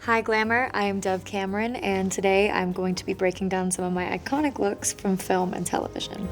Hi Glamour, I am Dove Cameron, and today I'm going to be breaking down some of my iconic looks from film and television.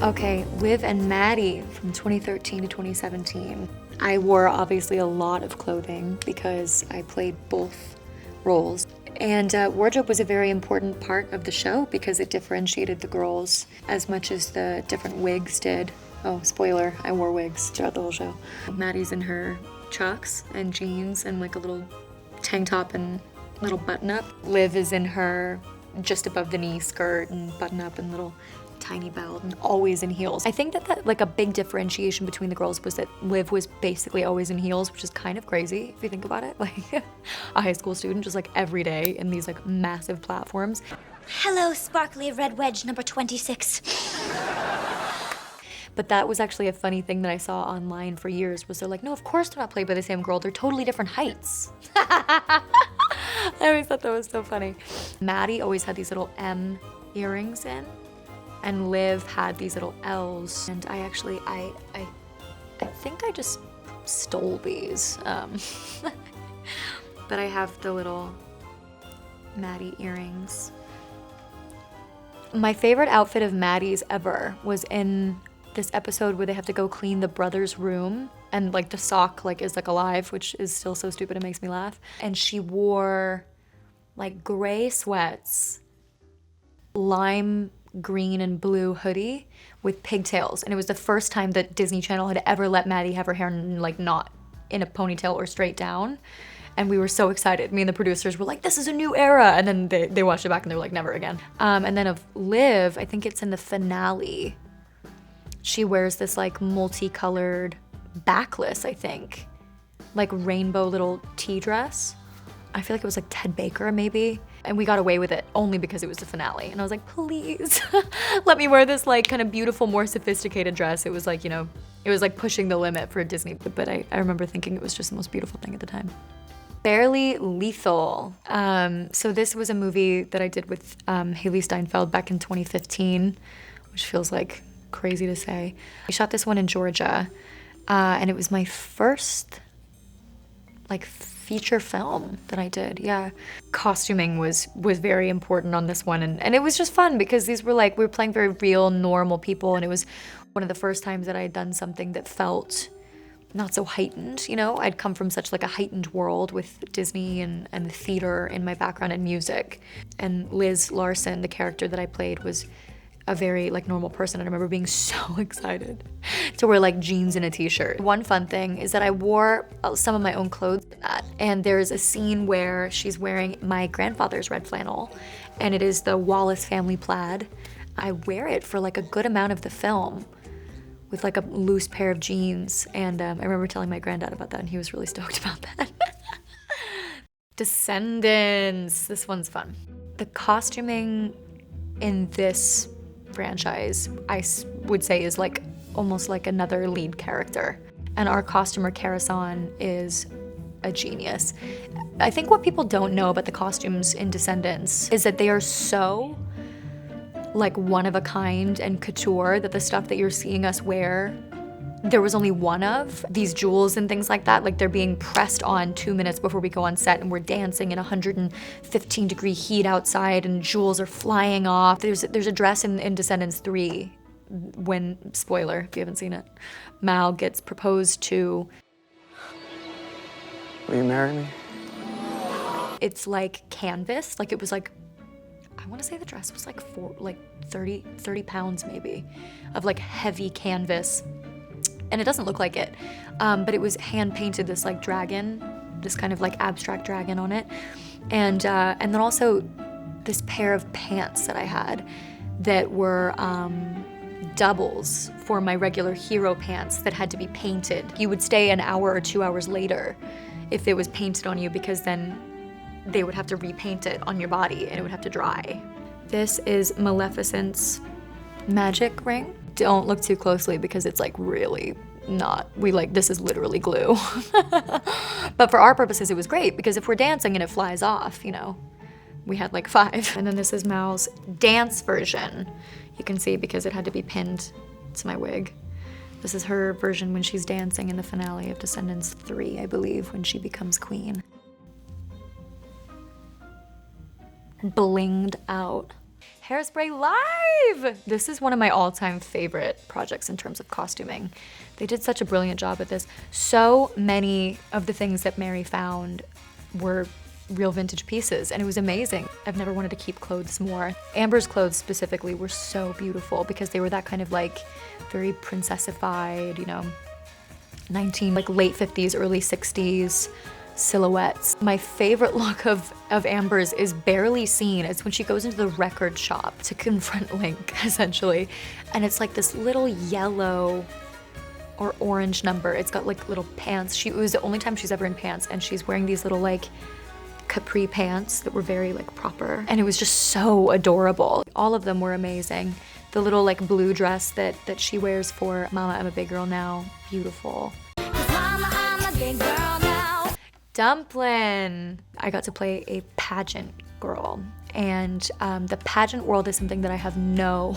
Okay, Liv and Maddie from 2013 to 2017. I wore obviously a lot of clothing because I played both roles. And wardrobe was a very important part of the show because it differentiated the girls as much as the different wigs did. Oh, spoiler, I wore wigs throughout the whole show. Maddie's in her chucks and jeans and like a little tank top and little button up. Liv is in her just above the knee skirt and button up and little tiny belt and always in heels. I think that like a big differentiation between the girls was that Liv was basically always in heels, which is kind of crazy if you think about it. Like a high school student just like every day in these like massive platforms. Hello, sparkly red wedge number 26. But that was actually a funny thing that I saw online for years was they're like, no, of course they're not played by the same girl. They're totally different heights. I always thought that was so funny. Maddie always had these little M earrings in, and Liv had these little L's. And I actually, I think I just stole these. But I have the little Maddie earrings. My favorite outfit of Maddie's ever was in this episode where they have to go clean the brother's room and like the sock like is like alive, which is still so stupid, it makes me laugh. And she wore like gray sweats, lime green and blue hoodie with pigtails. And it was the first time that Disney Channel had ever let Maddie have her hair like not in a ponytail or straight down. And we were so excited. Me and the producers were like, this is a new era. And then they watched it back and they were like, never again. And then of Liv, I think it's in the finale, she wears this like multicolored backless, I think, like rainbow little tea dress. I feel like it was like Ted Baker maybe. And we got away with it only because it was the finale. And I was like, please let me wear this like kind of beautiful, more sophisticated dress. It was like, you know, it was like pushing the limit for Disney. But I remember thinking it was just the most beautiful thing at the time. Barely Lethal. So this was a movie that I did with Haley Steinfeld back in 2015, which feels like crazy to say. I shot this one in Georgia, and it was my first like feature film that I did. Yeah, costuming was very important on this one, and it was just fun because these were like, we were playing very real, normal people, and it was one of the first times that I had done something that felt not so heightened, you know? I'd come from such like a heightened world with Disney and the theater in my background and music. And Liz Larson, the character that I played, was a very like normal person. And I remember being so excited to wear like jeans and a t-shirt. One fun thing is that I wore some of my own clothes in that. And there's a scene where she's wearing my grandfather's red flannel, and it is the Wallace family plaid. I wear it for like a good amount of the film with like a loose pair of jeans. And I remember telling my granddad about that and he was really stoked about that. Descendants, this one's fun. The costuming in this franchise, I would say, is like almost like another lead character. And our costumer, Karasan, is a genius. I think what people don't know about the costumes in Descendants is that they are so like one of a kind and couture that the stuff that you're seeing us wear, there was only one of. These jewels and things like that, like they're being pressed on 2 minutes before we go on set, and we're dancing in 115-degree heat outside and jewels are flying off. There's a dress in Descendants 3 when, spoiler if you haven't seen it, Mal gets proposed to. Will you marry me? It's like canvas, like it was like, I want to say the dress was like 30 pounds maybe of like heavy canvas. And it doesn't look like it, but it was hand painted, this like dragon, this kind of like abstract dragon on it. And then also this pair of pants that I had that were doubles for my regular hero pants that had to be painted. You would stay an hour or 2 hours later if it was painted on you, because then they would have to repaint it on your body and it would have to dry. This is Maleficent's magic ring. Don't look too closely because it's like really not, this is literally glue. But for our purposes, it was great because if we're dancing and it flies off, you know, we had like 5. And then this is Mal's dance version. You can see because it had to be pinned to my wig. This is her version when she's dancing in the finale of Descendants 3, I believe, when she becomes queen. Blinged out. Hairspray Live! This is one of my all-time favorite projects in terms of costuming. They did such a brilliant job at this. So many of the things that Mary found were real vintage pieces, and it was amazing. I've never wanted to keep clothes more. Amber's clothes specifically were so beautiful because they were that kind of like very princessified, you know, late 50s, early 60s silhouettes. My favorite look of Amber's is barely seen. It's when she goes into the record shop to confront Link, essentially. And it's like this little yellow or orange number. It's got like little pants. It was the only time she's ever in pants, and she's wearing these little like capri pants that were very like proper. And it was just so adorable. All of them were amazing. The little like blue dress that she wears for Mama, I'm a Big Girl Now, beautiful. Mama, I'm a big girl now. Dumplin. I got to play a pageant girl, and the pageant world is something that I have no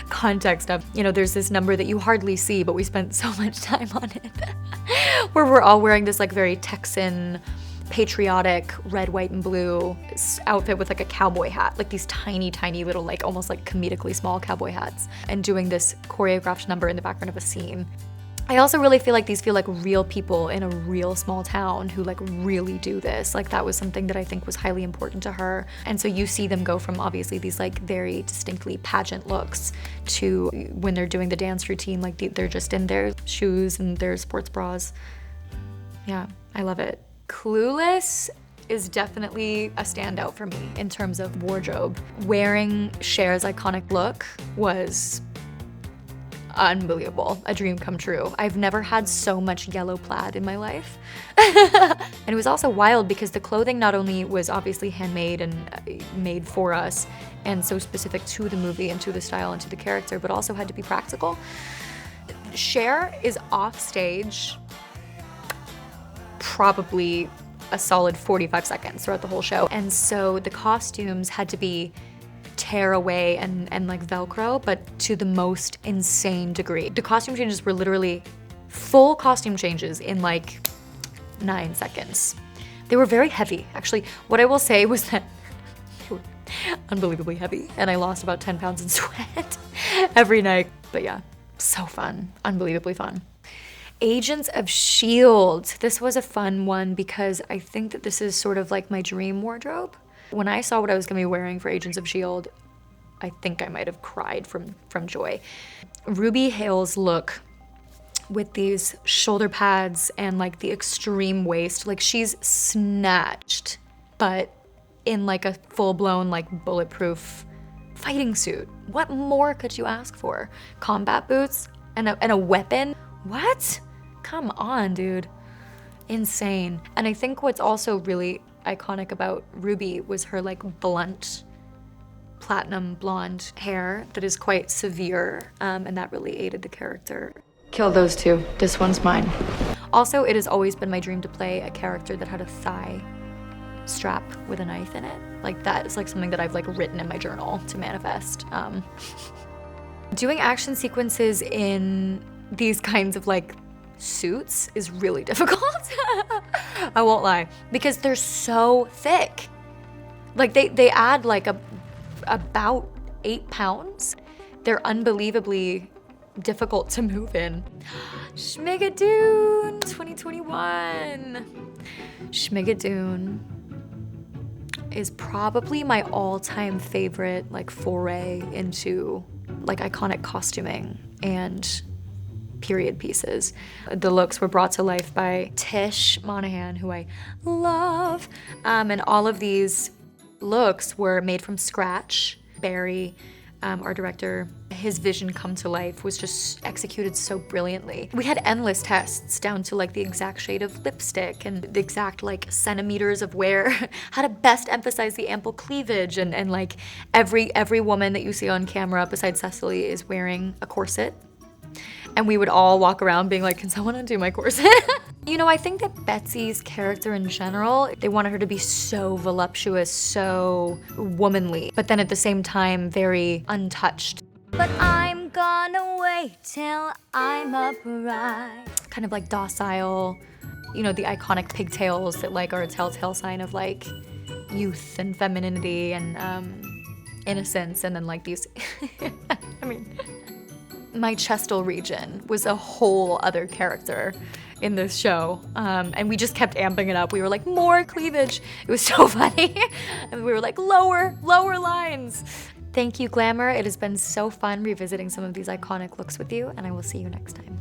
context of. You know, there's this number that you hardly see, but we spent so much time on it, where we're all wearing this like very Texan, patriotic red, white, and blue outfit with like a cowboy hat, like these tiny, tiny little like almost like comedically small cowboy hats, and doing this choreographed number in the background of a scene. I also really feel like these feel like real people in a real small town who like really do this. Like that was something that I think was highly important to her. And so you see them go from obviously these like very distinctly pageant looks to when they're doing the dance routine, like they're just in their shoes and their sports bras. Yeah, I love it. Clueless is definitely a standout for me in terms of wardrobe. Wearing Cher's iconic look was unbelievable, a dream come true. I've never had so much yellow plaid in my life. And it was also wild because the clothing not only was obviously handmade and made for us and so specific to the movie and to the style and to the character, but also had to be practical. Cher is off stage probably a solid 45 seconds throughout the whole show. And so the costumes had to be tearaway and like Velcro, but to the most insane degree. The costume changes were literally full costume changes in like 9 seconds. They were very heavy. Actually, what I will say was that they were unbelievably heavy, and I lost about 10 pounds in sweat every night. But yeah, so fun, unbelievably fun. Agents of S.H.I.E.L.D. This was a fun one because I think that this is sort of like my dream wardrobe. When I saw what I was gonna be wearing for Agents of S.H.I.E.L.D., I think I might have cried from joy. Ruby Hale's look with these shoulder pads and like the extreme waist, like she's snatched, but in like a full-blown like bulletproof fighting suit. What more could you ask for? Combat boots and a weapon? What? Come on, dude. Insane. And I think what's also really iconic about Ruby was her like blunt platinum blonde hair that is quite severe, and that really aided the character. Kill those two. This one's mine. Also, it has always been my dream to play a character that had a thigh strap with a knife in it. Like that is like something that I've like written in my journal to manifest. Doing action sequences in these kinds of like suits is really difficult. I won't lie, because they're so thick. Like they add like about 8 pounds. They're unbelievably difficult to move in. Schmigadoon 2021. Schmigadoon is probably my all-time favorite like foray into like iconic costuming and period pieces. The looks were brought to life by Tish Monahan, who I love, and all of these looks were made from scratch. Barry, our director, his vision come to life was just executed so brilliantly. We had endless tests down to like the exact shade of lipstick and the exact like centimeters of where, how to best emphasize the ample cleavage, and like every woman that you see on camera besides Cecily is wearing a corset. And we would all walk around being like, can someone undo my corset? You know, I think that Betsy's character in general, they wanted her to be so voluptuous, so womanly, but then at the same time, very untouched. But I'm I'm gonna wait till I'm upright. Kind of like docile, you know, the iconic pigtails that like are a telltale sign of like youth and femininity and innocence, and then like these, I mean, my chestal region was a whole other character in this show, and we just kept amping it up. We were like, more cleavage. It was so funny. And we were like, lower lines. Thank you, Glamour. It has been so fun revisiting some of these iconic looks with you, and I will see you next time.